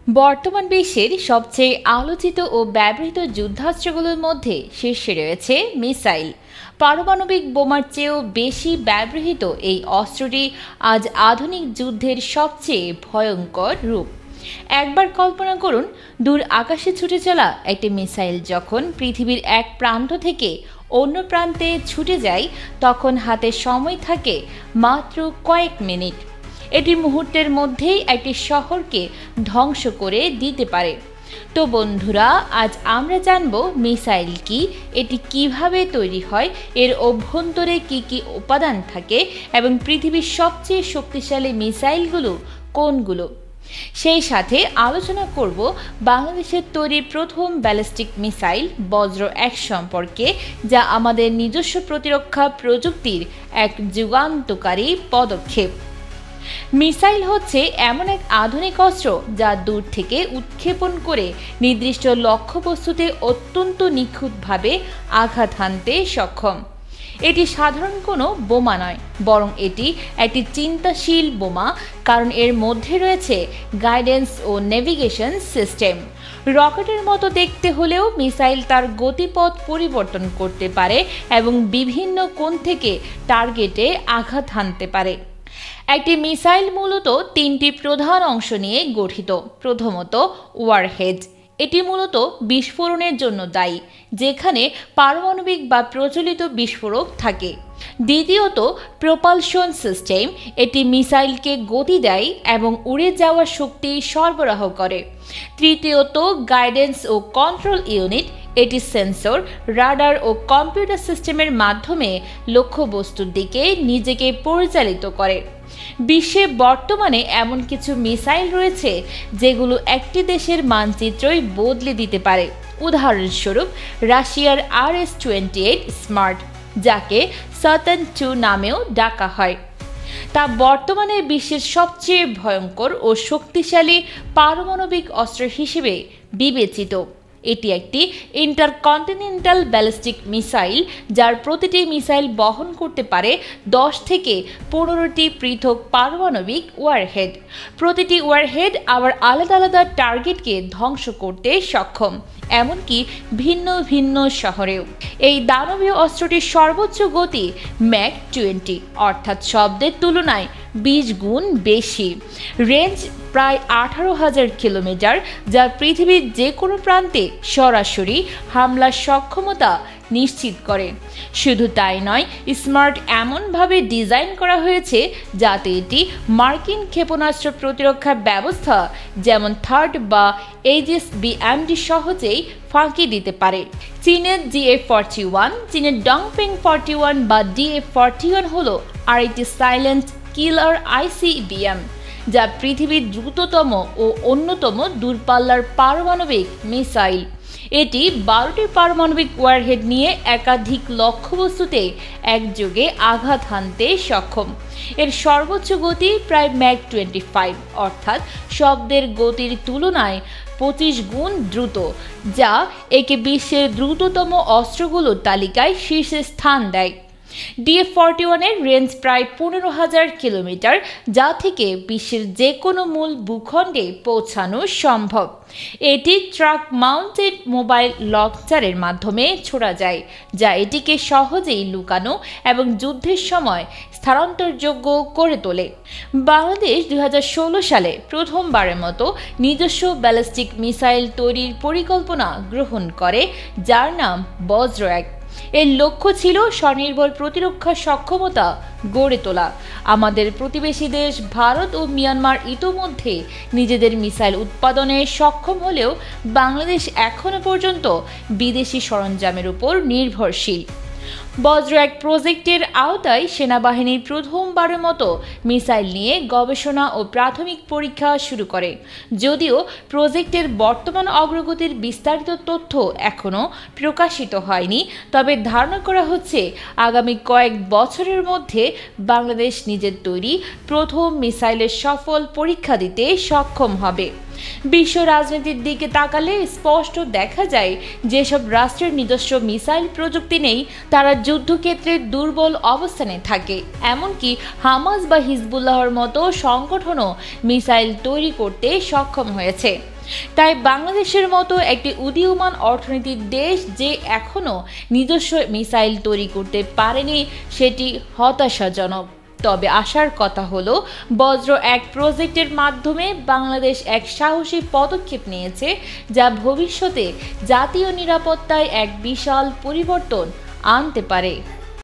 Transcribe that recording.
বর্তমান বিশ্বের সবচেয়ে আলোচিত ও ব্যবহৃত যুদ্ধাস্ত্রগুলোর মধ্যে শীর্ষে রয়েছে মিসাইল। পারমাণবিক বোমার চেয়েও বেশি ব্যবহৃত এই অস্ত্রটি আজ আধুনিক যুদ্ধের সবচেয়ে ভয়ঙ্কর রূপ। একবার কল্পনা করুন, দূর আকাশে ছুটে চলা একটি মিসাইল যখন পৃথিবীর এক প্রান্ত থেকে অন্য প্রান্তে ছুটে যায়, তখন হাতে সময় থাকে মাত্র কয়েক মিনিট। এটি মুহূর্তের মধ্যেই একটি শহরকে ধ্বংস করে দিতে পারে। তো বন্ধুরা, আজ আমরা জানব মিসাইল কি, এটি কিভাবে তৈরি হয়, এর অভ্যন্তরে কি কি উপাদান থাকে এবং পৃথিবীর সবচেয়ে শক্তিশালী মিসাইলগুলো কোনগুলো। সেই সাথে আলোচনা করব বাংলাদেশের তৈরি প্রথম ব্যালিস্টিক মিসাইল বজ্র-1 সম্পর্কে, যা আমাদের নিজস্ব প্রতিরক্ষা প্রযুক্তির এক যুগান্তকারী পদক্ষেপ। মিসাইল হচ্ছে এমন এক আধুনিক অস্ত্র যা দূর থেকে উৎক্ষেপণ করে নির্দিষ্ট লক্ষ্যবস্তুতে অত্যন্ত নিখুঁতভাবে আঘাত হানতে সক্ষম। এটি সাধারণ কোনো বোমা নয়, বরং এটি একটি চিন্তাশীল বোমা, কারণ এর মধ্যে রয়েছে গাইডেন্স ও নেভিগেশন সিস্টেম। রকেটের মতো দেখতে হলেও মিসাইল তার গতিপথ পরিবর্তন করতে পারে এবং বিভিন্ন কোণ থেকে টার্গেটে আঘাত হানতে পারে। একটি মিসাইল মূলত তিনটি প্রধান অংশ নিয়ে গঠিত। প্রথমত, ওয়ারহেড। এটি মূলত বিস্ফোরণের জন্য দায়ী, যেখানে পারমাণবিক বা প্রচলিত বিস্ফোরক থাকে। দ্বিতীয়ত, প্রপালশন সিস্টেম। এটি মিসাইলকে গতি দেয় এবং উড়ে যাওয়ার শক্তি সরবরাহ করে। তৃতীয়ত, গাইডেন্স ও কন্ট্রোল ইউনিট। এটি সেন্সর, রাডার ও কম্পিউটার সিস্টেমের মাধ্যমে লক্ষ্যবস্তুর দিকে নিজেকে পরিচালিত করে। বিশ্বে বর্তমানে এমন কিছু মিসাইল রয়েছে যেগুলো একটি দেশের মানচিত্রই বদলে দিতে পারে। উদাহরণস্বরূপ, রাশিয়ার RS-28 স্মার্ট, যাকে সাতার্ন-2 নামেও ডাকা হয়, তা বর্তমানে বিশ্বের সবচেয়ে ভয়ঙ্কর ও শক্তিশালী পারমাণবিক অস্ত্র হিসেবে বিবেচিত। এটি একটি ইন্টারকন্টিনেন্টাল ব্যালিস্টিক মিসাইল, যার প্রতিটি মিসাইল বহন করতে পারে 10 থেকে 15টি পৃথক পারমাণবিক ওয়ারহেড। প্রতিটি ওয়ারহেড আবার আলাদা আলাদা টার্গেটকে ধ্বংস করতে সক্ষম, এমনকি ভিন্ন ভিন্ন শহরেও। এই দানবীয় অস্ত্রটির সর্বোচ্চ গতি ম্যাক 20, অর্থাৎ শব্দের তুলনায় 20 গুণ বেশি। রেঞ্জ প্রায় 18,000 কিলোমিটার, যা পৃথিবীর যে কোনো প্রান্তে সরাসরি হামলার সক্ষমতা নিশ্চিত করে। শুধু তাই নয়, স্মার্ট এমনভাবে ডিজাইন করা হয়েছে যাতে এটি মার্কিন ক্ষেপণাস্ত্র প্রতিরক্ষা ব্যবস্থা যেমন থার্ড বা এইজিস BMD সহজেই ফাঁকি দিতে পারে। চীনের GF-41, চীনের ডংফেং 41 বা DF-41 হলো আরেকটি সাইলেন্ট কিলার ICBM, যা পৃথিবীর দ্রুততম ও অন্যতম দূরপাল্লার পারমাণবিক মিসাইল। এটি 12টি পারমাণবিক ওয়ারহেড নিয়ে একাধিক লক্ষ্যবস্তুতে একযোগে আঘাত হানতে সক্ষম। এর সর্বোচ্চ গতি প্রায় ম্যাক 25, অর্থাৎ শব্দের গতির তুলনায় 25 গুণ দ্রুত, যা একে বিশ্বের দ্রুততম অস্ত্রগুলোর তালিকায় শীর্ষে স্থান দেয়। DF-41 এর রেঞ্জ প্রায় 15,000 কিলোমিটার, যা থেকে বিশ্বের যে কোনো মূল ভূখণ্ডে পৌঁছানো সম্ভব। এটি ট্রাক মাউন্টেড মোবাইল লঞ্চারের মাধ্যমে ছোড়া যায়, যা এটিকে সহজেই লুকানো এবং যুদ্ধের সময় স্থানান্তরযোগ্য করে তোলে। বাংলাদেশ 2016 সালে প্রথমবারের মতো নিজস্ব ব্যালিস্টিক মিসাইল তৈরির পরিকল্পনা গ্রহণ করে, যার নাম বজ্র-1। এর লক্ষ্য ছিল স্বনির্ভর প্রতিরক্ষা সক্ষমতা গড়ে তোলা। আমাদের প্রতিবেশী দেশ ভারত ও মিয়ানমার ইতোমধ্যে নিজেদের মিসাইল উৎপাদনে সক্ষম হলেও বাংলাদেশ এখনো পর্যন্ত বিদেশি সরঞ্জামের উপর নির্ভরশীল। বজ্র-1 প্রজেক্টের আওতায় সেনাবাহিনী প্রথমবারের মতো মিসাইল নিয়ে গবেষণা ও প্রাথমিক পরীক্ষা শুরু করে। যদিও প্রজেক্টের বর্তমান অগ্রগতির বিস্তারিত তথ্য এখনও প্রকাশিত হয়নি, তবে ধারণা করা হচ্ছে আগামী কয়েক বছরের মধ্যে বাংলাদেশ নিজের তৈরি প্রথম মিসাইলের সফল পরীক্ষা দিতে সক্ষম হবে। বিশ্ব রাজনীতির দিকে তাকালে স্পষ্ট দেখা যায়, যেসব রাষ্ট্রের নিজস্ব মিসাইল প্রযুক্তি নেই তারা যুদ্ধক্ষেত্রে দুর্বল অবস্থানে থাকে। এমনকি হামাস বা হিজবুল্লাহর মতো সংগঠনও মিসাইল তৈরি করতে সক্ষম হয়েছে। তাই বাংলাদেশের মতো একটি উদীয়মান অর্থনীতির দেশ যে এখনও নিজস্ব মিসাইল তৈরি করতে পারেনি, সেটি হতাশাজনক। তবে আশার কথা হলো, বজ্র-1 প্রজেক্টের মাধ্যমে বাংলাদেশ এক সাহসী পদক্ষেপ নিয়েছে, যা ভবিষ্যতে জাতীয় নিরাপত্তায় এক বিশাল পরিবর্তন আনতে পারে।